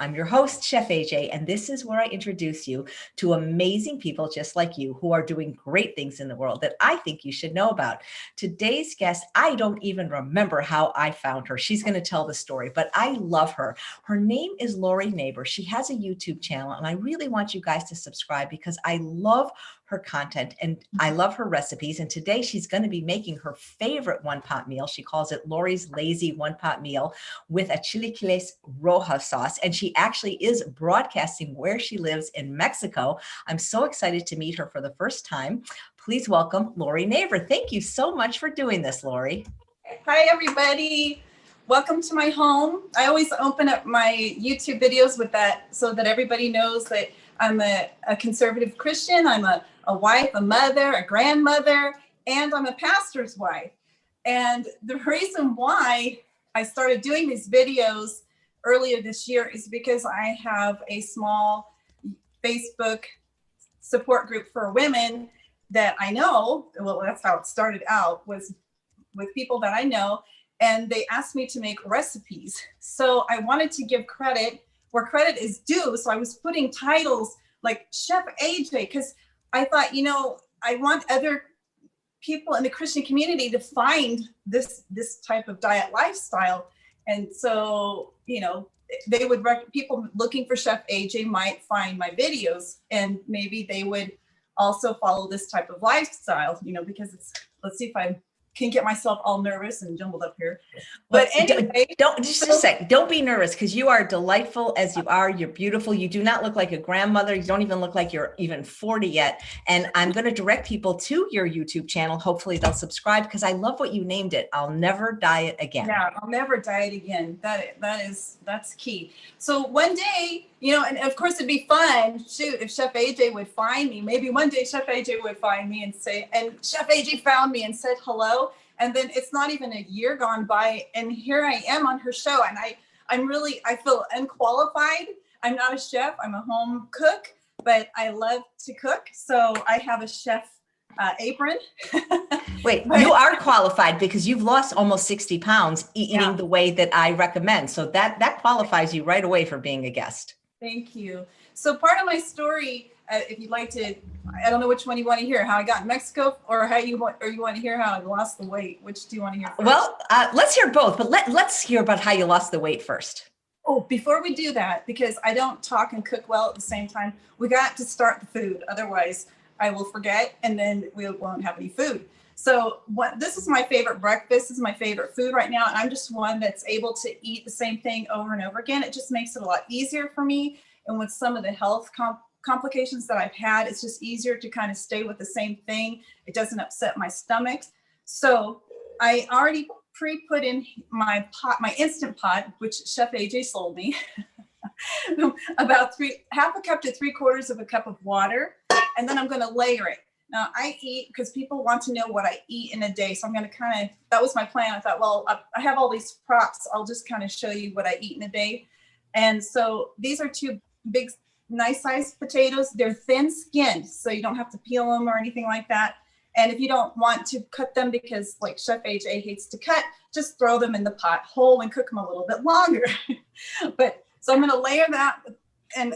I'm your host, Chef AJ, and this is where I introduce you to amazing people just like you who are doing great things in the world that I think you should know about. Today's guest, I don't even remember how I found her. She's going to tell the story, but I love her. Her name is Lori Neighbor. She has a YouTube channel, and I really want you guys to subscribe because I love her content and I love her recipes. And today she's going to be making her favorite one-pot meal. She calls it Lori's Lazy One-Pot Meal with a Chilaquiles Rojos sauce. And she actually is broadcasting where she lives in Mexico. I'm so excited to meet her for the first time. Please welcome Lori Neighbor. Thank you so much for doing this, Lori. Hi, everybody. Welcome to my home. I always open up my YouTube videos with that so that everybody knows that I'm a conservative Christian. I'm a wife, a mother, a grandmother, and I'm a pastor's wife. And the reason why I started doing these videos earlier this year is because I have a small Facebook support group for women that I know. Well, that's how it started out, was with people that I know. And they asked me to make recipes. So I wanted to give credit where credit is due. So I was putting titles like Chef AJ, because I thought, you know, I want other people in the Christian community to find this type of diet lifestyle. And so, you know, they would people looking for Chef AJ might find my videos, and maybe they would also follow this type of lifestyle, you know, because it's, let's see if I can get myself all nervous and jumbled up here. But anyway, don't just a sec. Don't be nervous, because you are delightful as you are. You're beautiful. You do not look like a grandmother. You don't even look like you're even 40 yet. And I'm going to direct people to your YouTube channel. Hopefully they'll subscribe, because I love what you named it. I'll never diet again. Yeah, I'll never diet again. That's key. So one day, you know, and of course it'd be fun. Shoot, if Chef AJ would find me, maybe one day Chef AJ would find me and say, and Chef AJ found me and said hello. And then it's not even a year gone by, and here I am on her show. And I feel unqualified. I'm not a chef. I'm a home cook, but I love to cook. So I have a chef apron. Wait, you are qualified because you've lost almost 60 pounds eating the way that I recommend. So that qualifies you right away for being a guest. Thank you. So part of my story, if you'd like to, I don't know which one you want to hear, how I got in Mexico, or you want to hear how I lost the weight. Which do you want to hear first? Well, let's hear both, but let's hear about how you lost the weight first. Oh, before we do that, because I don't talk and cook well at the same time, we got to start the food. Otherwise, I will forget, and then we won't have any food. So this is my favorite breakfast. This is my favorite food right now. And I'm just one that's able to eat the same thing over and over again. It just makes it a lot easier for me. And with some of the health complications that I've had, it's just easier to kind of stay with the same thing. It doesn't upset my stomach. So I already put in my pot, my Instant Pot, which Chef AJ sold me, about half a cup to 3/4 of a cup of water. And then I'm going to layer it. Now I eat, because people want to know what I eat in a day. So I'm going to that was my plan. I thought, well, I have all these props. I'll just kind of show you what I eat in a day. And so these are two big, nice sized potatoes. They're thin skinned, so you don't have to peel them or anything like that. And if you don't want to cut them, because like Chef AJ hates to cut, just throw them in the pot whole and cook them a little bit longer. But so I'm going to layer that, and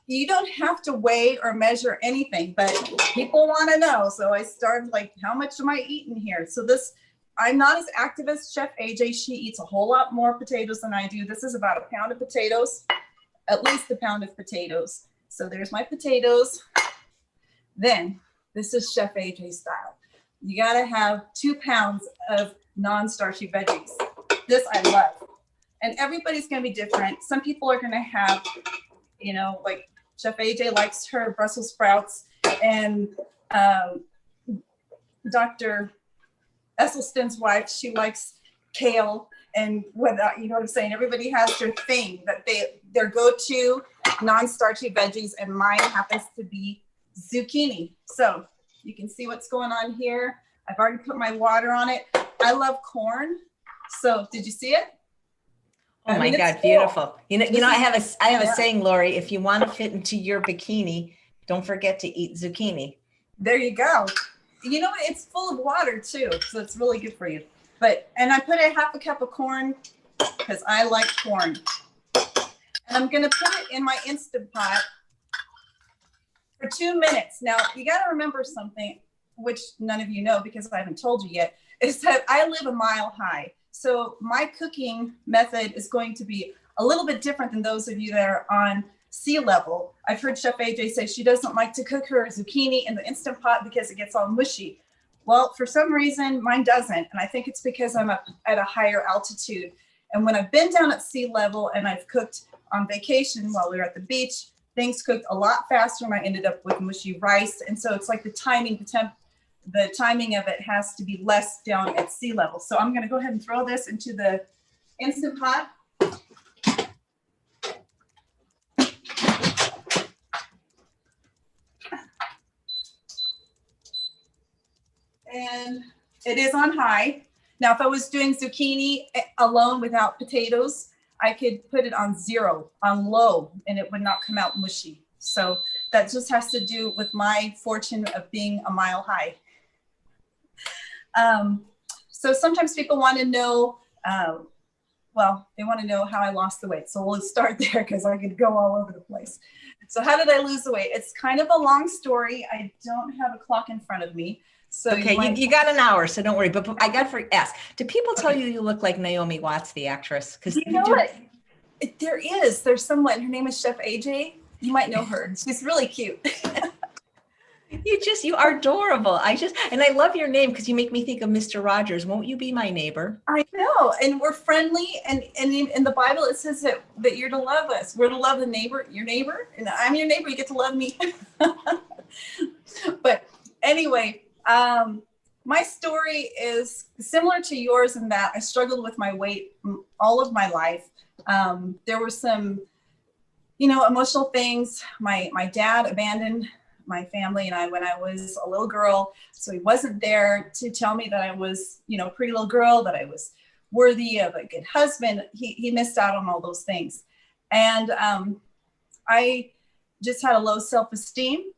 you don't have to weigh or measure anything, but people want to know. So I started like, how much am I eating here? So I'm not as active as Chef AJ. She eats a whole lot more potatoes than I do. This is about a pound of potatoes, at least a pound of potatoes. So there's my potatoes. Then this is Chef AJ style. You got to have 2 pounds of non-starchy veggies. This I love. And everybody's going to be different. Some people are going to have, you know, like Chef AJ likes her Brussels sprouts, and Dr. Esselstyn's wife, she likes kale, and whatnot. You know what I'm saying? Everybody has their thing that their go-to non-starchy veggies, and mine happens to be zucchini. So you can see what's going on here. I've already put my water on it. I love corn. So did you see it? Oh my God, cool. Beautiful. You know, I have a saying, Lori, if you want to fit into your bikini, don't forget to eat zucchini. There you go. You know, it's full of water too, so it's really good for you. And I put a half a cup of corn because I like corn. I'm going to put it in my Instant Pot for 2 minutes. Now, you got to remember something, which none of you know because I haven't told you yet, is that I live a mile high. So my cooking method is going to be a little bit different than those of you that are on sea level. I've heard Chef AJ say she doesn't like to cook her zucchini in the Instant Pot because it gets all mushy. Well, for some reason, mine doesn't. And I think it's because I'm up at a higher altitude. And when I've been down at sea level and I've cooked on vacation while we were at the beach, things cooked a lot faster and I ended up with mushy rice. And so it's like the timing of it has to be less down at sea level. So I'm going to go ahead and throw this into the Instant Pot. And it is on high. Now, if I was doing zucchini alone without potatoes, I could put it on 0, on low, and it would not come out mushy. So that just has to do with my fortune of being a mile high. So sometimes people want to know, they want to know how I lost the weight. So we'll start there because I could go all over the place. So how did I lose the weight? It's kind of a long story. I don't have a clock in front of me. So okay, you got an hour, so don't worry. But I got to ask, do people tell you look like Naomi Watts, the actress? Because you know what? There's someone, her name is Chef AJ. You might know her. She's really cute. You are adorable. And I love your name because you make me think of Mr. Rogers. Won't you be my neighbor? I know. And we're friendly. And in the Bible, it says that you're to love us. We're to love your neighbor. And I'm your neighbor. You get to love me. But anyway, my story is similar to yours in that I struggled with my weight all of my life. There were some, emotional things. My dad abandoned my family and I when I was a little girl. So he wasn't there to tell me that I was, a pretty little girl, that I was worthy of a good husband. He missed out on all those things. And I just had a low self-esteem.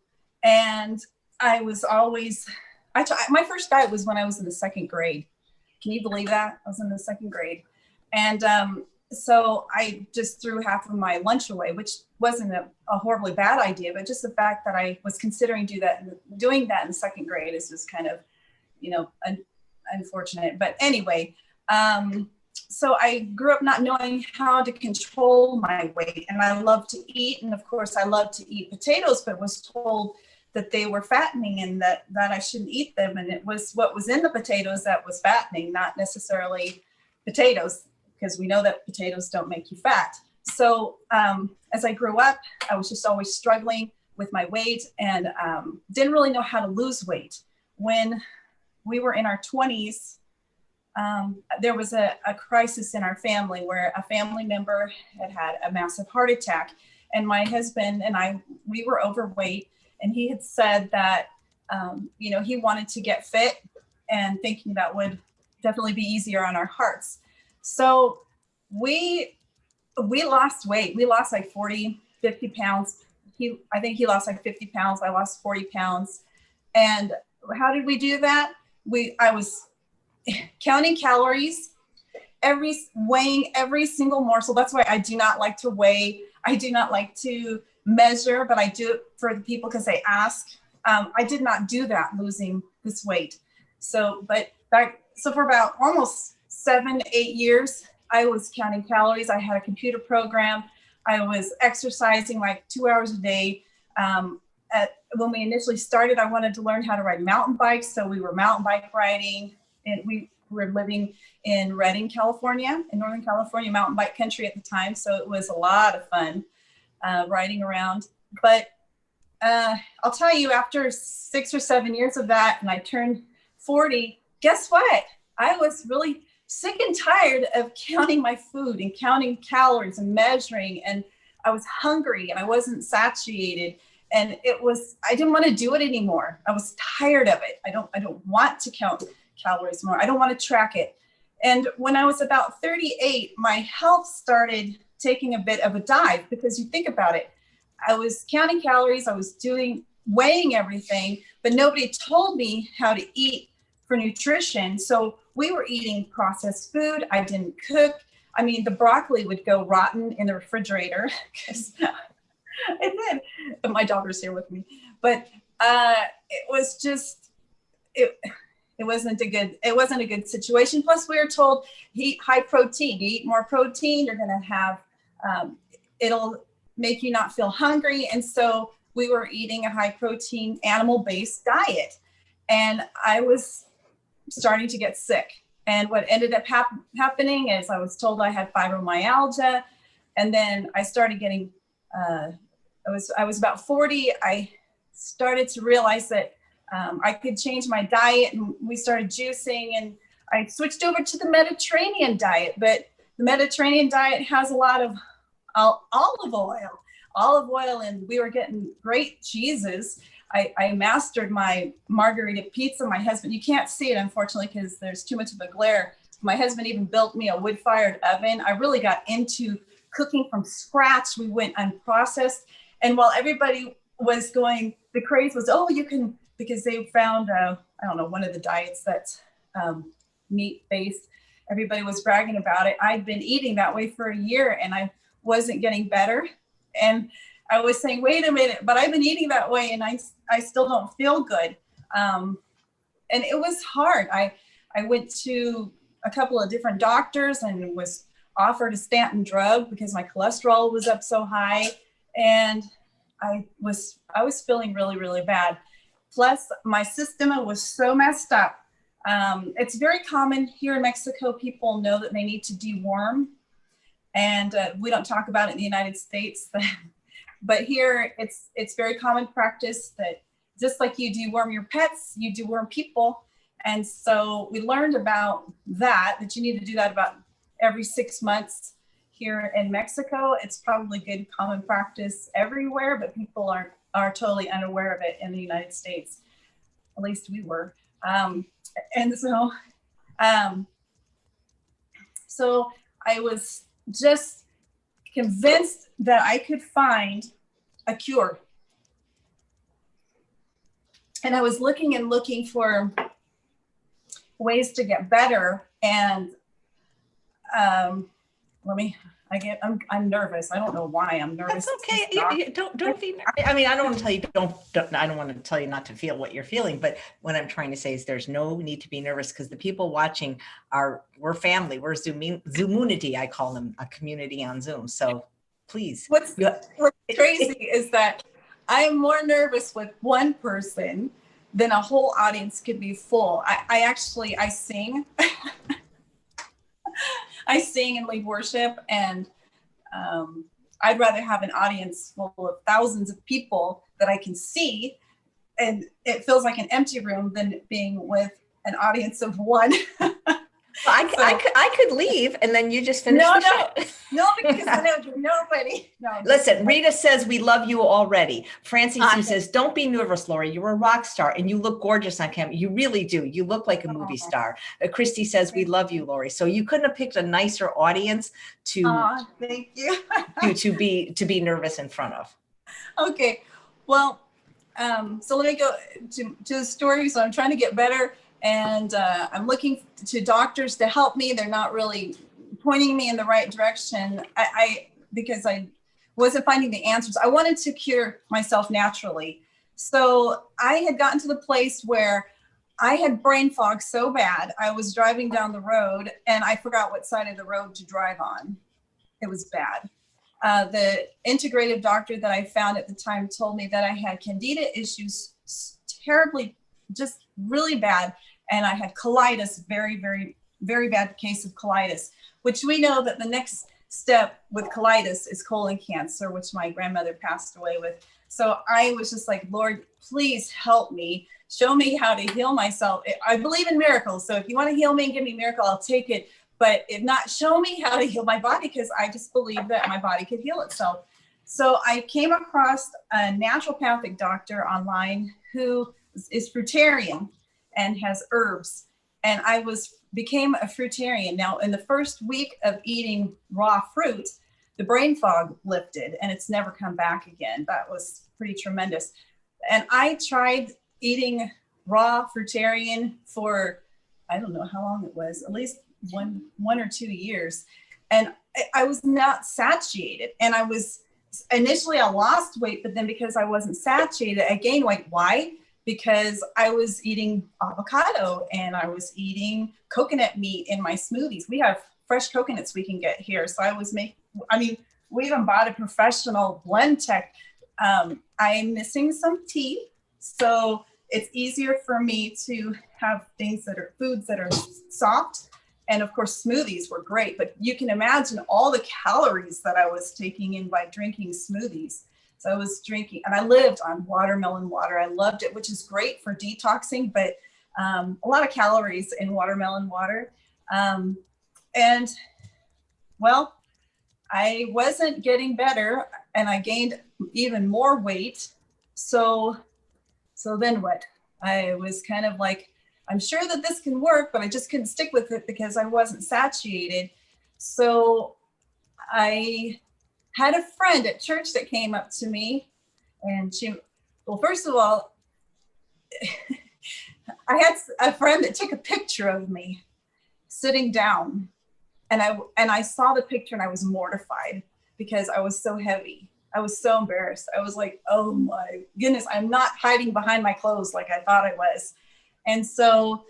And I was always, my first diet was when I was in the 2nd grade. Can you believe that? I was in the 2nd grade. And so I just threw half of my lunch away, which wasn't a horribly bad idea, but just the fact that I was considering doing that in 2nd grade is just kind of, unfortunate. But anyway, so I grew up not knowing how to control my weight, and I love to eat. And of course I love to eat potatoes, but was told that they were fattening and that I shouldn't eat them. And it was what was in the potatoes that was fattening, not necessarily potatoes, because we know that potatoes don't make you fat. So as I grew up, I was just always struggling with my weight and didn't really know how to lose weight. When we were in our 20s, there was a crisis in our family where a family member had a massive heart attack. And my husband and I, we were overweight. And he had said that, he wanted to get fit and thinking that would definitely be easier on our hearts. So we lost weight. We lost like 40, 50 pounds. I think he lost like 50 pounds. I lost 40 pounds. And how did we do that? I was counting calories, weighing every single morsel. That's why I do not like to weigh. I do not like to measure, but I do it for the people because they ask. I did not do that, losing this weight. So for about almost 7-8 years, I was counting calories. I had a computer program. I was exercising like 2 hours a day. When we initially started, I wanted to learn how to ride mountain bikes. So we were mountain bike riding, and we were living in Redding, California, in Northern California, mountain bike country at the time. So it was a lot of fun riding around. But I'll tell you, after 6 or 7 years of that, and I turned 40, guess what? I was really sick and tired of counting my food and counting calories and measuring. And I was hungry and I wasn't satiated. And I didn't want to do it anymore. I was tired of it. I don't want to count calories more. I don't want to track it. And when I was about 38, my health started taking a bit of a dive, because you think about it, I was counting calories, I was weighing everything, but nobody told me how to eat for nutrition. So we were eating processed food. I didn't cook. I mean, the broccoli would go rotten in the refrigerator. And then my daughter's here with me, but it was just, it wasn't a good situation. Plus we were told eat high protein, you eat more protein, you're going to have, it'll make you not feel hungry. And so we were eating a high protein animal-based diet, and I was starting to get sick. And what ended up happening is I was told I had fibromyalgia, and then I started getting, I was about 40. I started to realize that I could change my diet, and we started juicing, and I switched over to the Mediterranean diet. But the Mediterranean diet has a lot of olive oil, and we were getting great cheeses. I mastered my margarita pizza. My husband, you can't see it, unfortunately, because there's too much of a glare. My husband even built me a wood-fired oven. I really got into cooking from scratch. We went unprocessed. And while everybody was going, the craze was, oh, you can, because they found, I don't know, one of the diets that's meat-based. Everybody was bragging about it. I'd been eating that way for a year, and I wasn't getting better. And I was saying, wait a minute, but I've been eating that way, and I still don't feel good. And it was hard. I went to a couple of different doctors and was offered a statin drug because my cholesterol was up so high. And I was feeling really, really bad. Plus my system was so messed up. It's very common here in Mexico. People know that they need to deworm, and we don't talk about it in the United States. But here it's very common practice that just like you deworm your pets, you deworm people. And so we learned about that you need to do that about every 6 months here in Mexico. It's probably good common practice everywhere, but people are totally unaware of it in the United States. At least we were. And so I was just convinced that I could find a cure. And I was looking and looking for ways to get better. And I'm nervous. I don't know why I'm nervous. That's okay. You don't be. I mean, I don't want to tell you I don't want to tell you not to feel what you're feeling. But what I'm trying to say is there's no need to be nervous, because the people watching we're family. We're Zoomunity. I call them, a community on Zoom. So please. What's crazy is that I am more nervous with one person than a whole audience could be full. I sing. I sing and lead worship, and I'd rather have an audience full of thousands of people that I can see, and it feels like an empty room, than being with an audience of one. I could leave, and then you just finish the show. No, because I know nobody. No. Listen, Rita says we love you already. Francie says, don't be nervous, Lori. You're a rock star, and you look gorgeous on camera. You really do. You look like a movie star. Christy says we love you, Lori. So you couldn't have picked a nicer audience thank you. to be nervous in front of. Okay, well, so let me go to the story. So I'm trying to get better. And I'm looking to doctors to help me. They're not really pointing me in the right direction. Because I wasn't finding the answers. I wanted to cure myself naturally. So I had gotten to the place where I had brain fog so bad. I was driving down the road and I forgot what side of the road to drive on. It was bad. The integrative doctor that I found at the time told me that I had candida issues terribly, just really bad. And I had colitis, very, very, very bad case of colitis, which we know that the next step with colitis is colon cancer, which my grandmother passed away with. So I was just like, Lord, please help me. Show me how to heal myself. I believe in miracles. So if you want to heal me and give me a miracle, I'll take it. But if not, show me how to heal my body, because I just believe that my body could heal itself. So I came across a naturopathic doctor online who is fruitarian and has herbs. And I became a fruitarian. Now, in the first week of eating raw fruit, the brain fog lifted and it's never come back again. That was pretty tremendous. And I tried eating raw fruitarian for, I don't know how long it was, at least one or 2 years. and I was not satiated. And I was initially, I lost weight, but then because I wasn't satiated, I gained weight. Why? Because I was eating avocado and I was eating coconut meat in my smoothies. We have fresh coconuts we can get here. So we even bought a professional blend tech. I'm missing some teeth, so it's easier for me to have foods that are soft. And of course, smoothies were great, but you can imagine all the calories that I was taking in by drinking smoothies. So I was drinking, and I lived on watermelon water. I loved it, which is great for detoxing, but a lot of calories in watermelon water. And well, I wasn't getting better, and I gained even more weight. So then what? I was kind of like, I'm sure that this can work, but I just couldn't stick with it because I wasn't satiated. So I had a friend at church that came up to me, and well, first of all, I had a friend that took a picture of me sitting down, and I saw the picture and I was mortified because I was so heavy. I was so embarrassed. I was like, oh my goodness, I'm not hiding behind my clothes like I thought I was. And so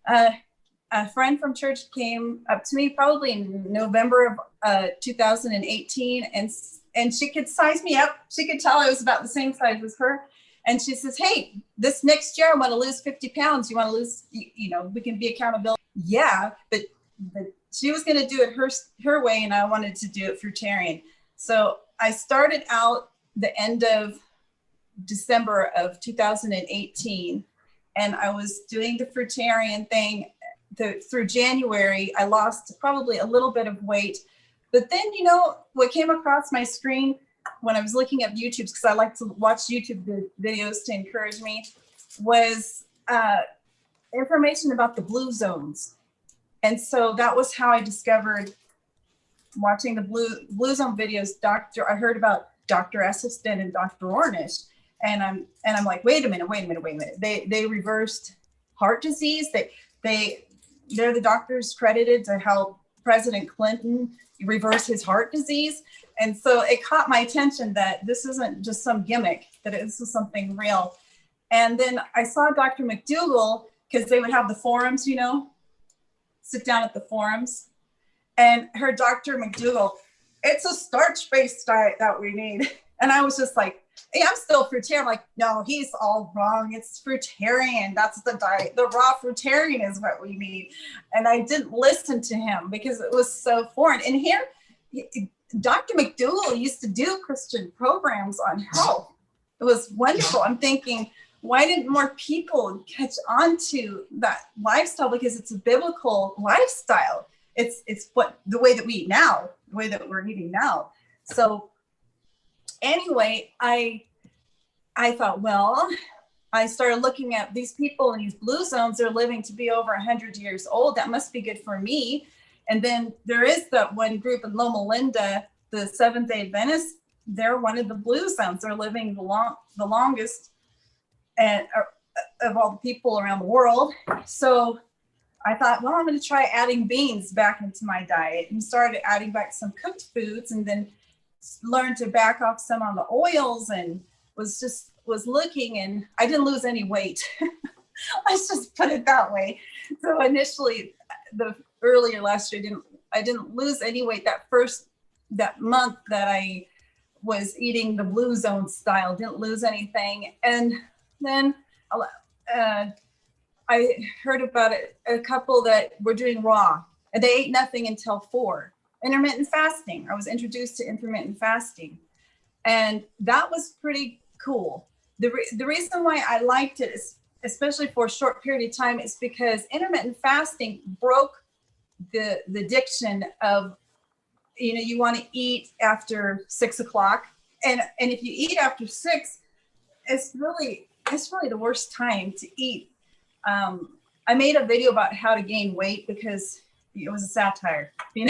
a friend from church came up to me probably in November of 2018, and she could size me up. She could tell I was about the same size as her. And she says, hey, this next year I want to lose 50 pounds. You want to lose, we can be accountable. Yeah, but she was going to do it her way, and I wanted to do it fruitarian. So I started out the end of December of 2018, and I was doing the fruitarian thing through January. I lost probably a little bit of weight, but then, what came across my screen when I was looking at YouTube, because I like to watch YouTube videos to encourage me, was information about the blue zones. And so that was how I discovered, watching the blue zone videos, I heard about Dr. Esselstyn and Dr. Ornish. And I'm like, wait a minute. They reversed heart disease. They're the doctors credited to help President Clinton reverse his heart disease. And so it caught my attention that this isn't just some gimmick, that this is something real. And then I saw Dr. McDougall, because they would have the forums, sit down at the forums, and her Dr. McDougall, it's a starch-based diet that we need. And I was just like, hey, I'm still fruitarian. I'm like, no, he's all wrong. It's fruitarian. That's the diet. The raw fruitarian is what we need. And I didn't listen to him because it was so foreign. And here, Dr. McDougall used to do Christian programs on health. It was wonderful. I'm thinking, why didn't more people catch on to that lifestyle? Because it's a biblical lifestyle. It's the way that we eat now, the way that we're eating now. So anyway, I thought, well, I started looking at these people in these blue zones. They're living to be over 100 years old. That must be good for me. And then there is that one group in Loma Linda, the Seventh-day Adventists. They're one of the blue zones. They're living the longest of all the people around the world. So I thought, well, I'm going to try adding beans back into my diet, and started adding back some cooked foods, and then learned to back off some on the oils, and was looking, and I didn't lose any weight. Let's just put it that way. So initially, earlier last year, I didn't lose any weight that month that I was eating the blue zone style, didn't lose anything. And then I heard about a couple that were doing raw, and they ate nothing until 4. Intermittent fasting. I was introduced to intermittent fasting, and that was pretty cool. The reason why I liked it, especially for a short period of time, is because intermittent fasting broke the addiction of, you want to eat after 6 o'clock, and if you eat after 6, it's really the worst time to eat. I made a video about how to gain weight because it was a satire, You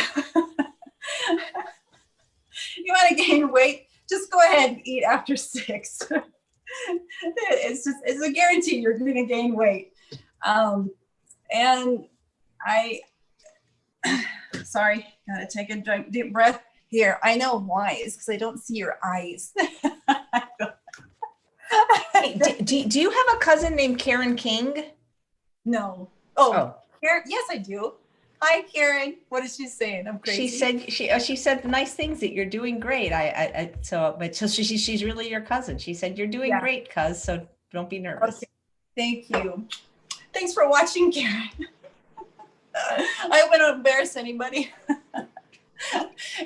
want to gain weight, just go ahead and eat after 6. It's a guarantee you're going to gain weight. And sorry, gotta take a deep breath here. I know why. It's because I don't see your eyes. Hey, do you have a cousin named Karen King? No. Oh, Karen, yes, I do. Hi, Karen. What is she saying? I'm crazy. She said nice things, that you're doing great. So she's really your cousin. She said you're doing great, cuz, so don't be nervous. Okay. Thank you. Thanks for watching, Karen. I hope I don't embarrass anybody.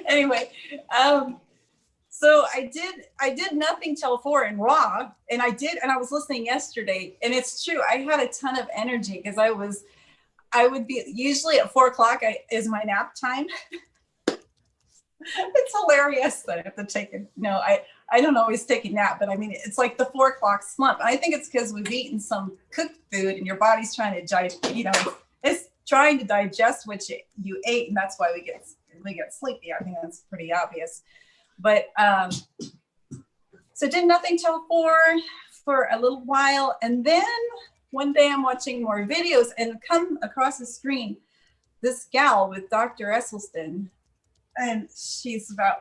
Anyway, so I did nothing till 4 in raw, and I was listening yesterday, and it's true. I had a ton of energy because I would be usually at 4 o'clock is my nap time. It's hilarious that I have to take it. No, I don't always take a nap, but I mean, it's like the 4 o'clock slump. And I think it's because we've eaten some cooked food and your body's trying to it's trying to digest what you ate. And that's why we get sleepy. I think that's pretty obvious. But so did nothing till 4 for a little while. And then one day I'm watching more videos and come across the screen, this gal with Dr. Esselstyn. And she's about,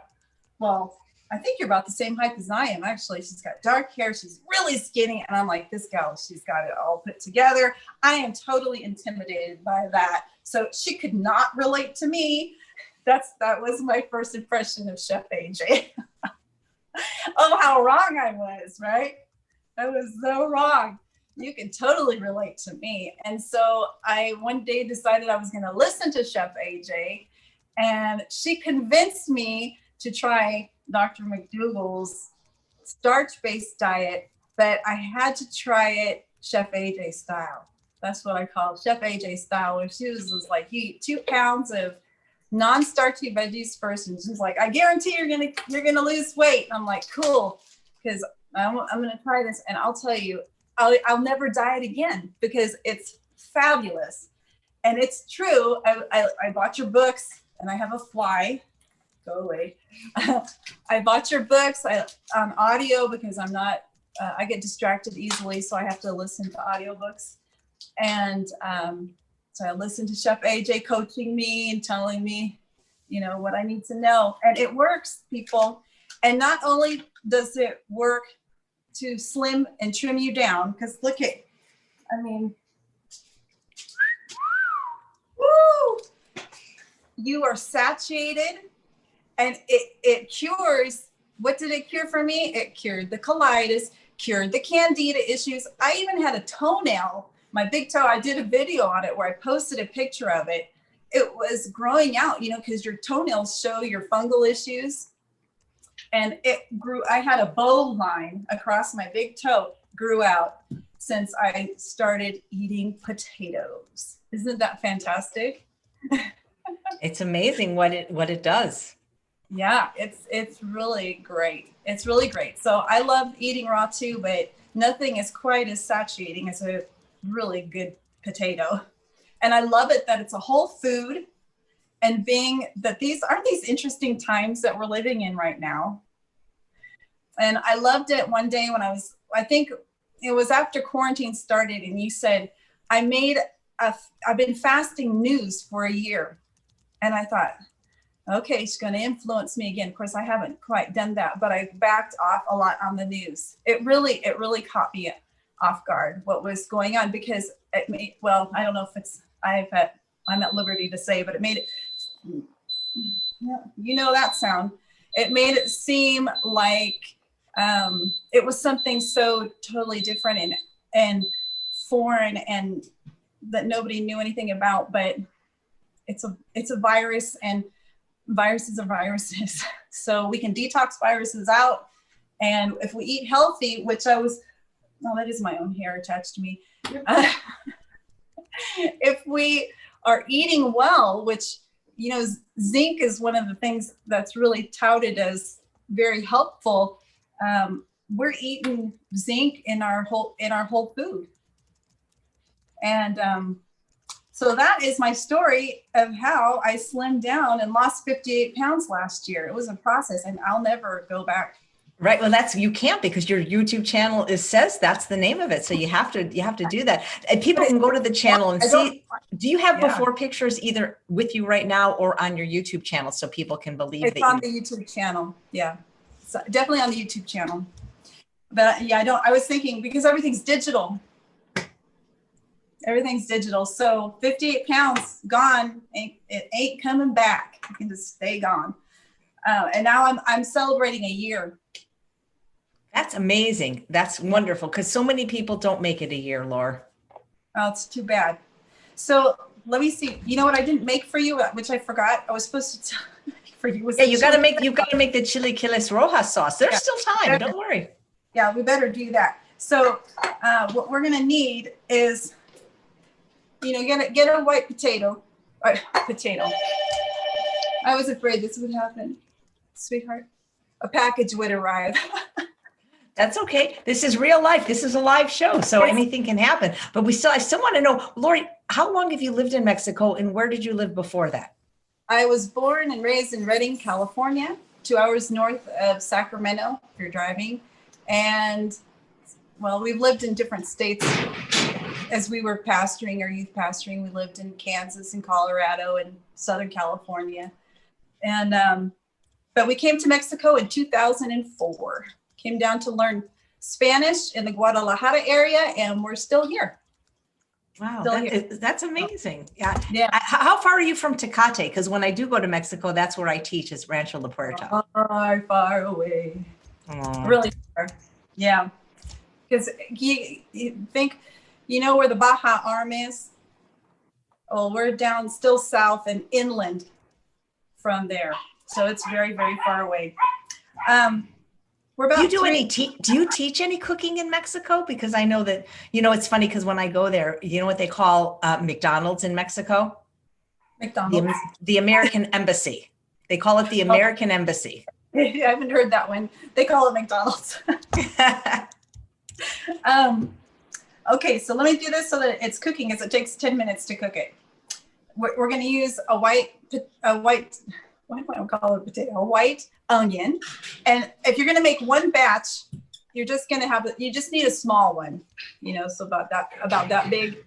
well, I think you're about the same height as I am, actually. She's got dark hair. She's really skinny. And I'm like, this gal, she's got it all put together. I am totally intimidated by that. So she could not relate to me. That was my first impression of Chef AJ. Oh, how wrong I was, right? I was so wrong. You can totally relate to me. And so I one day decided I was going to listen to Chef AJ. And she convinced me to try Dr. McDougall's starch-based diet, but I had to try it Chef AJ style. That's what I call it, Chef AJ style, where she was like, you eat 2 pounds of non-starchy veggies first, and she's like, I guarantee you're gonna lose weight. And I'm like, cool, because I'm gonna try this, and I'll tell you, I'll never diet again because it's fabulous. And it's true. I bought your books. And I have a fly, go away. I bought your books on audio because I'm not, I get distracted easily. So I have to listen to audiobooks. And so I listened to Chef AJ coaching me and telling me, what I need to know. And it works, people. And not only does it work to slim and trim you down, because look at, woo! You are satiated, and it cures. What did it cure for me? It cured the colitis, cured the candida issues. I even had a toenail, my big toe. I did a video on it where I posted a picture of it. It was growing out, because your toenails show your fungal issues. And it grew. I had a bow line across my big toe, grew out since I started eating potatoes. Isn't that fantastic? It's amazing what it does. Yeah, it's really great. It's really great. So I love eating raw too, but nothing is quite as satiating as a really good potato. And I love it that it's a whole food, and being that aren't these interesting times that we're living in right now. And I loved it one day when I think it was after quarantine started, and you said, I've been fasting news for a year. And I thought, okay, she's going to influence me again. Of course, I haven't quite done that, but I backed off a lot on the news. It really caught me off guard what was going on, because it made, well, I don't know if I'm at liberty to say, but it made it, that sound. It made it seem like it was something so totally different and foreign, and that nobody knew anything about, but it's a virus, and viruses are viruses. So we can detox viruses out. And if we eat healthy, which that is my own hair attached to me. If we are eating well, which, zinc is one of the things that's really touted as very helpful. We're eating zinc in our whole food. And so that is my story of how I slimmed down and lost 58 pounds last year. It was a process, and I'll never go back Right. Well, you can't because your YouTube channel says that's the name of it. So you have to do that. And people can go to the channel and I don't, see, do you have yeah, before pictures either with you right now or on your YouTube channel so people can believe it's that on you. the YouTube channel. Yeah, so definitely on the YouTube channel. But yeah, I was thinking because everything's digital. Everything's digital. So 58 pounds gone, it ain't coming back. You can just stay gone. And now I'm celebrating a year. That's amazing. That's wonderful because so many people don't make it a year, Laura. Oh, it's too bad. So let me see. You know what I didn't make for you, which I forgot. I was supposed to make for you. Was Yeah, you got to make the Chilaquiles Rojos sauce. There's still time. Don't worry. Yeah, we better do that. So what we're gonna need is, get a white potato. Potato. I was afraid this would happen, sweetheart. A package would arrive. That's okay. This is real life. This is a live show, so anything can happen. But I still want to know, Lori, how long have you lived in Mexico, and where did you live before that? I was born and raised in Redding, California, 2 hours north of Sacramento, if you're driving. And, well, we've lived in different states as we were pastoring or youth pastoring. We lived in Kansas and Colorado and Southern California. And, but we came to Mexico in 2004. Came down to learn Spanish in the Guadalajara area, and we're still here. Wow, that's amazing. Yeah. Yeah. How far are you from Tecate? Because when I do go to Mexico, that's where I teach, is Rancho La Puerta. Far away. Aww. Really far. Yeah. Because you think, where the Baja Arm is? Oh, we're down still south and inland from there. So it's very, very far away. We're about do you teach any cooking in Mexico? Because I know that, it's funny because when I go there, you know what they call McDonald's in Mexico? McDonald's. The American Embassy. They call it the American Embassy. I haven't heard that one. They call it McDonald's. Okay, so let me do this so that it's cooking, as it takes 10 minutes to cook it. We're going to use a white, why do I call it a potato? A white onion. And if you're going to make one batch, you're just going to you just need a small one, so about that big.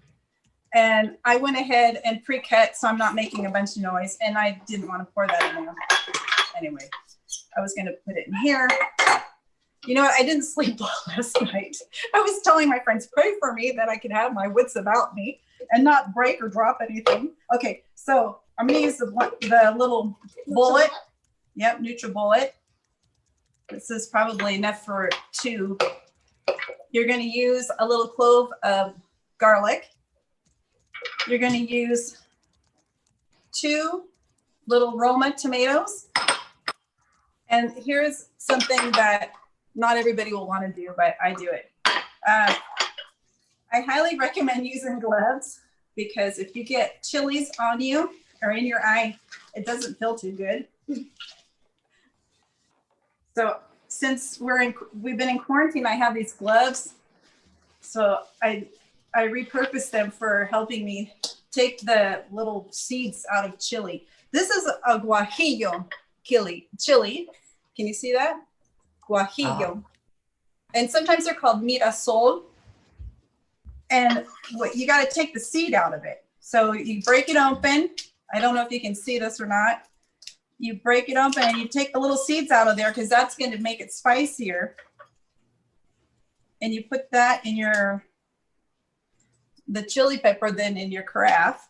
And I went ahead and pre-cut, so I'm not making a bunch of noise. And I didn't want to pour that in there. Anyway, I was going to put it in here. You know what? I didn't sleep well last night. I was telling my friends, pray for me that I could have my wits about me and not break or drop anything. Okay, so I'm going to use the little bullet. Yep, NutriBullet. This is probably enough for 2. You're going to use a little clove of garlic. You're going to use 2 little Roma tomatoes. And here's something that not everybody will want to do, but I do it. I highly recommend using gloves because if you get chilies on you or in your eye, it doesn't feel too good. So since we've been in quarantine, I have these gloves. So I repurposed them for helping me take the little seeds out of chili. This is a guajillo chili. Can you see that? Guajillo. And sometimes they're called mirasol. And you got to take the seed out of it. So you break it open. I don't know if you can see this or not. You break it open and you take the little seeds out of there because that's going to make it spicier. And you put that in the chili pepper then in your carafe.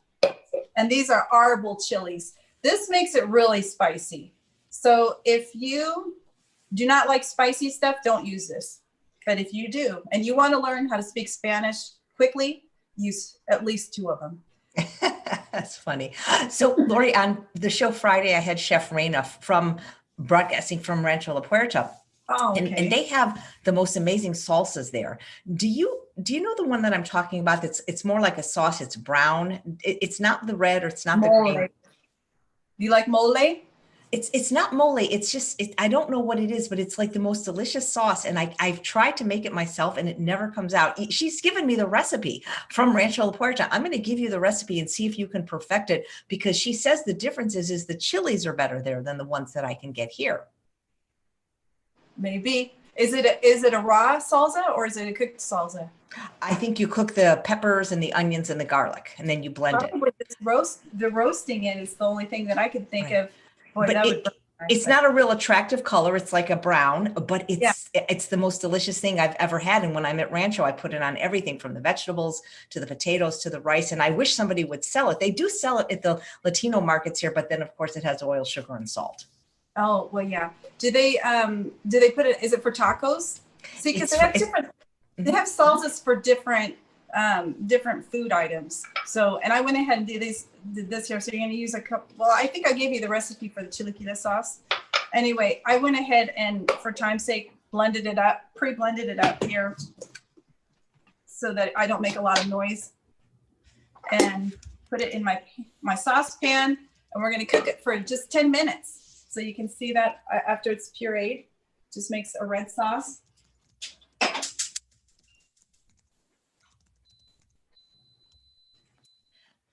And these are arbol chilies. This makes it really spicy. So if you do not like spicy stuff, don't use this. But if you do, and you want to learn how to speak Spanish quickly, use at least 2 of them. That's funny. So Lori, on the show Friday, I had Chef Reina broadcasting from Rancho La Puerta. Oh, okay. And they have the most amazing salsas there. Do you know the one that I'm talking about? It's more like a sauce. It's brown. It's not the red or it's not the green. Do you like mole? It's not mole. It's just, I don't know what it is, but it's like the most delicious sauce. And I've tried to make it myself and it never comes out. She's given me the recipe from Rancho La Puerta. I'm going to give you the recipe and see if you can perfect it because she says the difference is the chilies are better there than the ones that I can get here. Maybe. Is it a raw salsa or is it a cooked salsa? I think you cook the peppers and the onions and the garlic, and then you blend it. Probably the roasting it is the only thing that I could think Right. of. Boy, But that would burn my it's not a real attractive color. It's like a brown, but Yeah. it's the most delicious thing I've ever had. And when I'm at Rancho, I put it on everything from the vegetables to the potatoes to the rice. And I wish somebody would sell it. They do sell it at the Latino markets here, but then of course it has oil, sugar, and salt. Oh, well, yeah. Do they put it, is it for tacos? See, because they have they have salsas for different food items. So, and I went ahead and did this here. So you're going to use a cup. Well, I think I gave you the recipe for the chilaquiles sauce. Anyway, I went ahead and for time's sake, pre-blended it up here so that I don't make a lot of noise, and put it in my saucepan, and we're going to cook it for just 10 minutes. So you can see that after it's pureed, just makes a red sauce.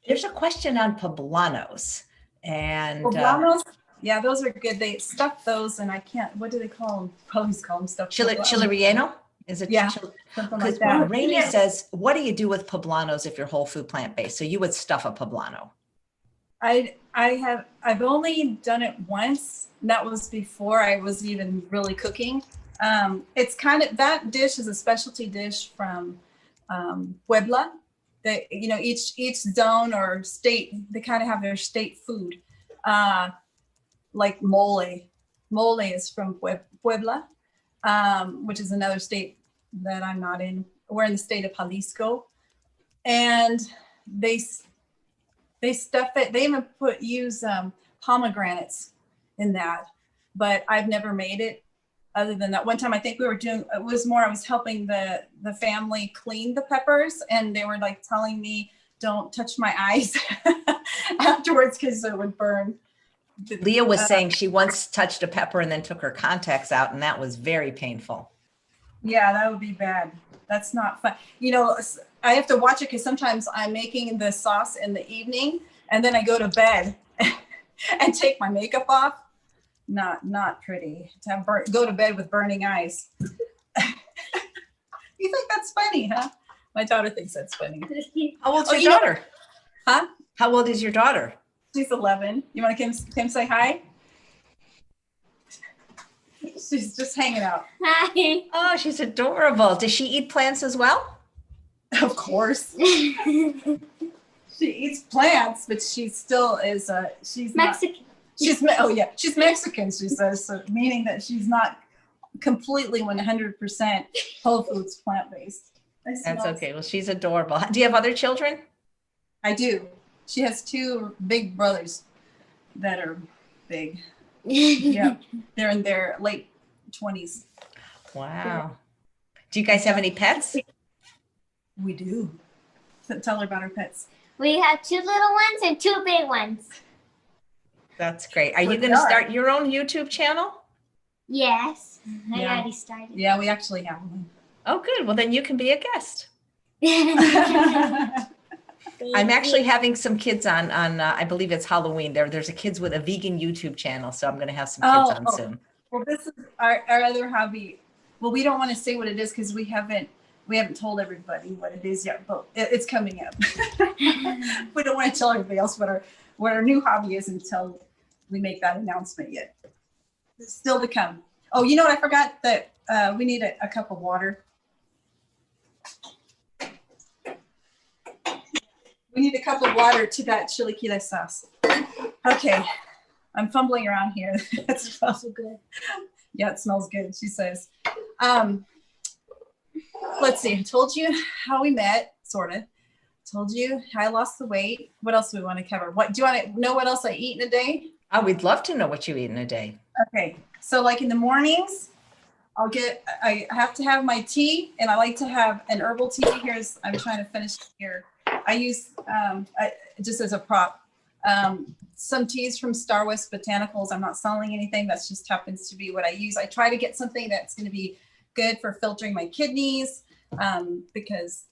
There's a question on poblanos, and Poblanos, yeah, those are good. They stuff those, and I can't. What do they call them? Probably call them stuffed. chile relleno. Is it? Yeah, something like that. Rainey says, "What do you do with poblanos if you're whole food plant based?" So you would stuff a poblano. I've only done it once. And that was before I was even really cooking. It's kind of, that dish is a specialty dish from Puebla. That, you know, each zone or state, they kind of have their state food. Like mole. Mole is from Puebla, which is another state that I'm not in. We're in the state of Jalisco, and they stuff it. They even use pomegranates in that, but I've never made it. Other than that, one time I think we were doing, it was more, I was helping the family clean the peppers, and they were like telling me, don't touch my eyes afterwards because it would burn. Leah was saying she once touched a pepper and then took her contacts out, and that was very painful. Yeah, that would be bad. That's not fun. You know, I have to watch it because sometimes I'm making the sauce in the evening, and then I go to bed and take my makeup off. Not pretty to have go to bed with burning eyes. You think that's funny, huh? My daughter thinks that's funny. How old's your daughter? Huh? How old is your daughter? She's 11. You want to come say hi? She's just hanging out. Hi. Oh, she's adorable. Does she eat plants as well? Of course. She eats plants, but she still is she's Mexican. She's Mexican, she says, so meaning that she's not completely 100% whole foods plant-based. That's okay. Well, she's adorable. Do you have other children? I do. She has 2 big brothers that are big. Yeah, they're in their late 20s. Wow. Do you guys have any pets? We do. So tell her about our pets. We have 2 little ones and 2 big ones. That's great. Are you going to start your own YouTube channel? Yes, I Yeah. already started. Yeah, we actually have one. Oh, good. Well, then you can be a guest. I'm actually having some kids on I believe it's Halloween. There's a kids with a vegan YouTube channel, so I'm going to have some kids on soon. Well, this is our other hobby. Well, we don't want to say what it is because we haven't told everybody what it is yet, but it's coming up. We don't want to tell everybody else what our new hobby is until we make that announcement yet. It's still to come. Oh, you know what? I forgot that we need a cup of water. We need a cup of water to that chilaquiles sauce. Okay, I'm fumbling around here. That smells so good. Yeah, it smells good, she says. Let's see, I told you how we met, sort of. Told you how I lost the weight. What else do we want to cover? What do you want to know what else I eat in a day? Oh, we'd love to know what you eat in a day. Okay, so like in the mornings, I have to have my tea, and I like to have an herbal tea. I'm trying to finish here. I use, just as a prop, some teas from Star West Botanicals. I'm not selling anything. That just happens to be what I use. I try to get something that's going to be good for filtering my kidneys, because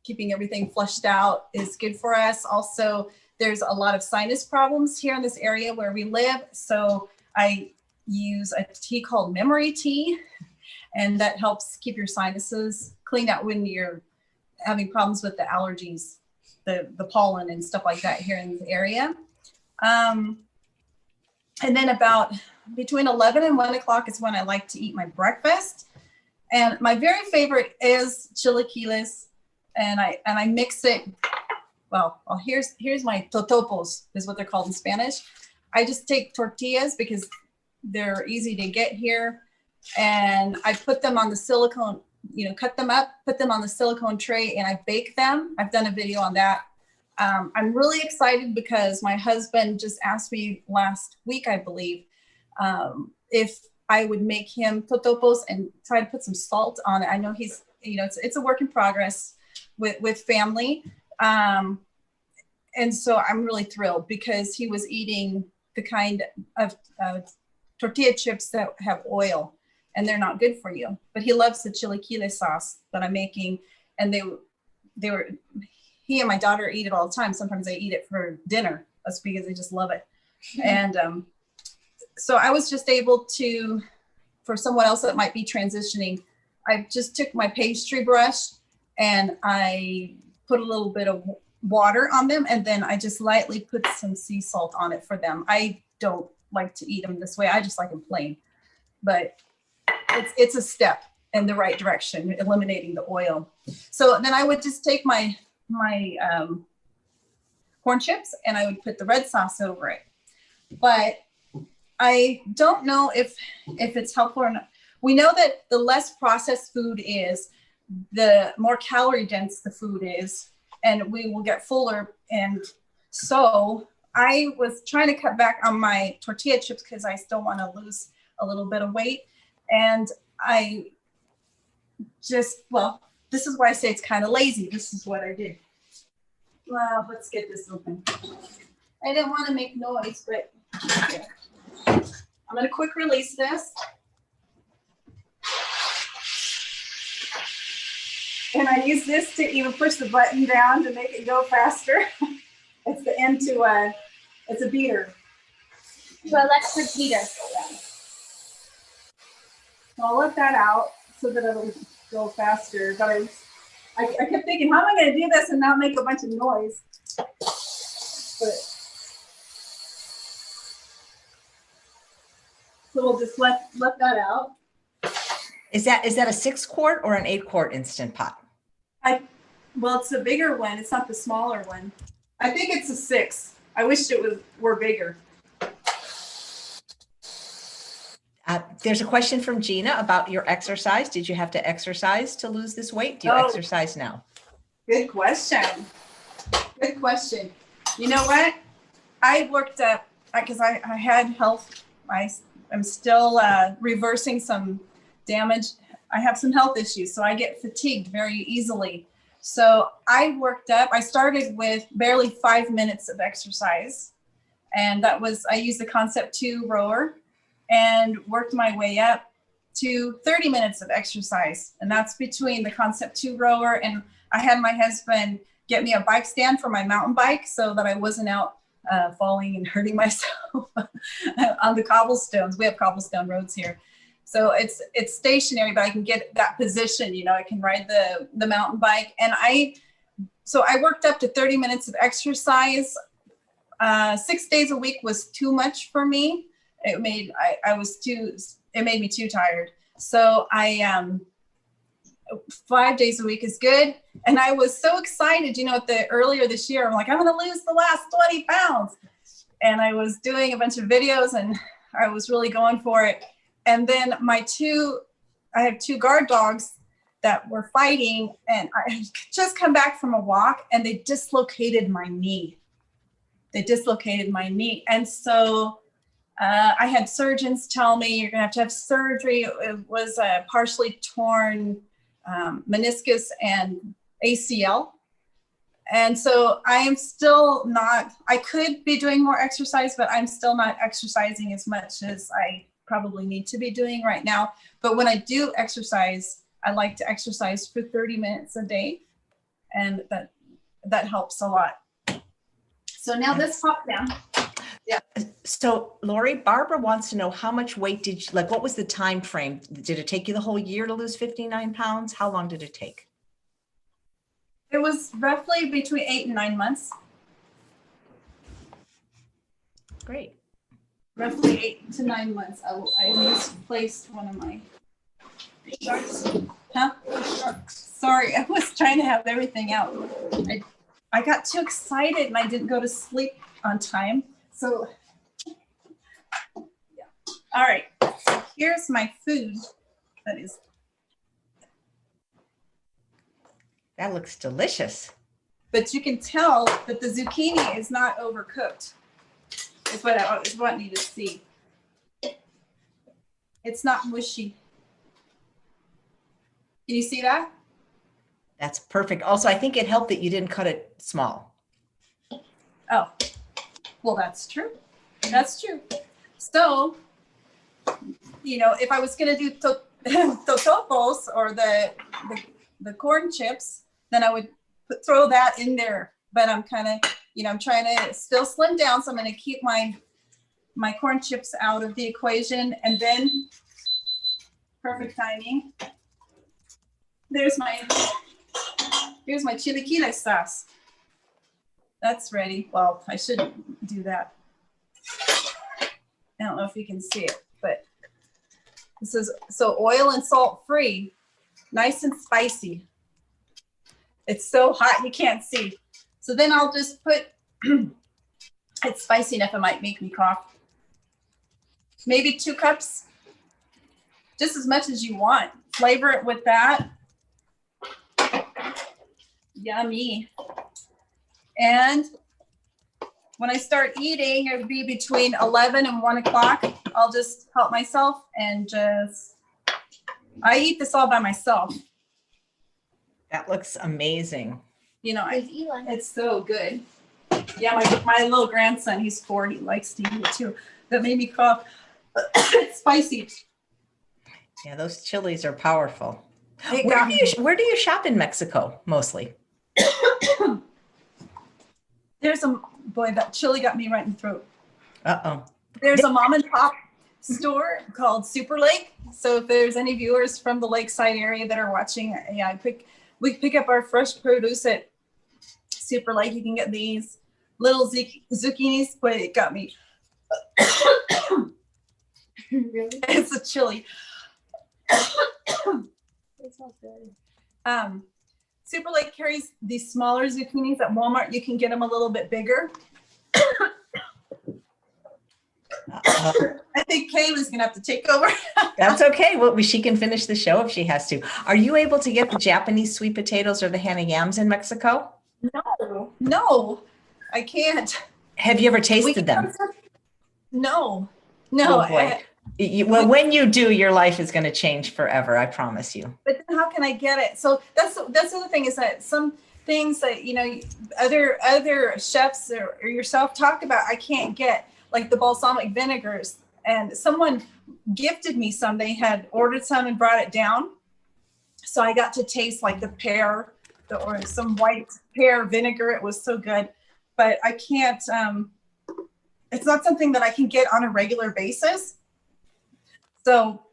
keeping everything flushed out is good for us. Also, there's a lot of sinus problems here in this area where we live. So I use a tea called memory tea, and that helps keep your sinuses cleaned out when you're having problems with the allergies, the pollen and stuff like that here in the area. And then about between 11 and 1 o'clock is when I like to eat my breakfast. And my very favorite is chilaquiles, and I mix it. Well, here's my totopos is what they're called in Spanish. I just take tortillas because they're easy to get here, and I put them on the silicone, cut them up, put them on the silicone tray, and I bake them. I've done a video on that. I'm really excited because my husband just asked me last week, I believe, if I would make him totopos and try to put some salt on it. I know he's, it's a work in progress with family. And so I'm really thrilled because he was eating the kind of tortilla chips that have oil, and they're not good for you. But he loves the chilaquile sauce that I'm making, and he and my daughter eat it all the time. Sometimes they eat it for dinner. That's because they just love it. And so I was just able to, for someone else that might be transitioning, I just took my pastry brush and I put a little bit of water on them, and then I just lightly put some sea salt on it for them. I don't like to eat them this way. I just like them plain, but it's a step in the right direction, eliminating the oil. So then I would just take my corn chips and I would put the red sauce over it. But I don't know if it's helpful or not. We know that the less processed food is, the more calorie dense the food is, and we will get fuller. And so I was trying to cut back on my tortilla chips because I still want to lose a little bit of weight. And I just, well, this is why I say it's kind of lazy. This is what I did. Well, let's get this open. I didn't want to make noise, but yeah. I'm going to quick release this. And I use this to even push the button down to make it go faster. It's the end to it's a beater. So electric heater. Yeah. So I'll let that out so that it'll go faster. But I kept thinking, how am I going to do this and not make a bunch of noise? But so we'll just let that out. Is that a 6-quart or an 8-quart Instant Pot? Well, it's a bigger one. It's not the smaller one. I think it's a 6. I wish it were bigger. There's a question from Gina about your exercise. Did you have to exercise to lose this weight? Do you exercise now? Good question. Good question. You know what? I worked up because I had health. I'm still reversing some damage. I have some health issues, so I get fatigued very easily. So I worked up. I started with barely 5 minutes of exercise, and I used the Concept 2 rower and worked my way up to 30 minutes of exercise. And that's between the Concept 2 rower, and I had my husband get me a bike stand for my mountain bike so that I wasn't out falling and hurting myself on the cobblestones. We have cobblestone roads here. So it's stationary, but I can get that position, I can ride the mountain bike. And so I worked up to 30 minutes of exercise. 6 days a week was too much for me. It made me too tired. So 5 days a week is good. And I was so excited, earlier this year, I'm like, I'm going to lose the last 20 pounds. And I was doing a bunch of videos and I was really going for it. And then I have 2 guard dogs that were fighting, and I just come back from a walk and they dislocated my knee. And so I had surgeons tell me, you're going to have surgery. It was a partially torn meniscus and ACL. And so I am still not, I could be doing more exercise, but I'm still not exercising as much as I probably need to be doing right now. But when I do exercise, I like to exercise for 30 minutes a day, and that helps a lot. So now let's pop down. Yeah. So Lori, Barbara wants to know how much weight did you, like, what was the time frame? Did it take you the whole year to lose 59 pounds? How long did it take? It was roughly between 8 and 9 months. Great. Roughly 8 to 9 months. I misplaced one of my sharks. Huh? Sorry, I was trying to have everything out. I got too excited and I didn't go to sleep on time. So, yeah. All right. So here's my food. That looks delicious. But you can tell that the zucchini is not overcooked. Is what I want you to see. It's not mushy. Can you see that? That's perfect. Also, I think it helped that you didn't cut it small. Oh, well, that's true. That's true. So, you know, if I was going to do totopos or the corn chips, then I would throw that in there. But I'm kind of, you know, I'm trying to still slim down. So I'm going to keep my corn chips out of the equation. And then, perfect timing. Here's my chilaquiles sauce. That's ready. Well, I shouldn't do that. I don't know if you can see it, but this is so oil and salt free, nice and spicy. It's so hot you can't see. So then I'll just put, it's spicy enough it might make me cough. Maybe 2 cups, just as much as you want. Flavor it with that. Yummy. And when I start eating, it would be between 11 and 1 o'clock. I'll just help myself and I eat this all by myself. That looks amazing. You know, it's so good. Yeah, my little grandson, he's 4, he likes to eat it too. That made me cough. It's spicy. Yeah, those chilies are powerful. Where do you shop in Mexico mostly? There's a, boy, that chili got me right in the throat. Uh-oh. There's a mom and pop store called Super Lake. So if there's any viewers from the Lakeside area that are watching, yeah, we pick up our fresh produce at Super Lake. You can get these little zucchinis, but it got me. Really? It's a chili. It smells good. Super Lake carries these smaller zucchinis at Walmart. You can get them a little bit bigger. I think Kayla's gonna have to take over. That's okay. Well, she can finish the show if she has to. Are you able to get the Japanese sweet potatoes or the Hana yams in Mexico? No, I can't. Have you ever tasted them? No. Oh boy. Well, when you do, your life is going to change forever. I promise you. But then how can I get it? So that's the other thing is that some things that, you know, other chefs or yourself talk about, I can't get, like the balsamic vinegars. And someone gifted me some. They had ordered some and brought it down. So I got to taste like the pear or some white pear vinegar. It was so good. But I can't, it's not something that I can get on a regular basis. So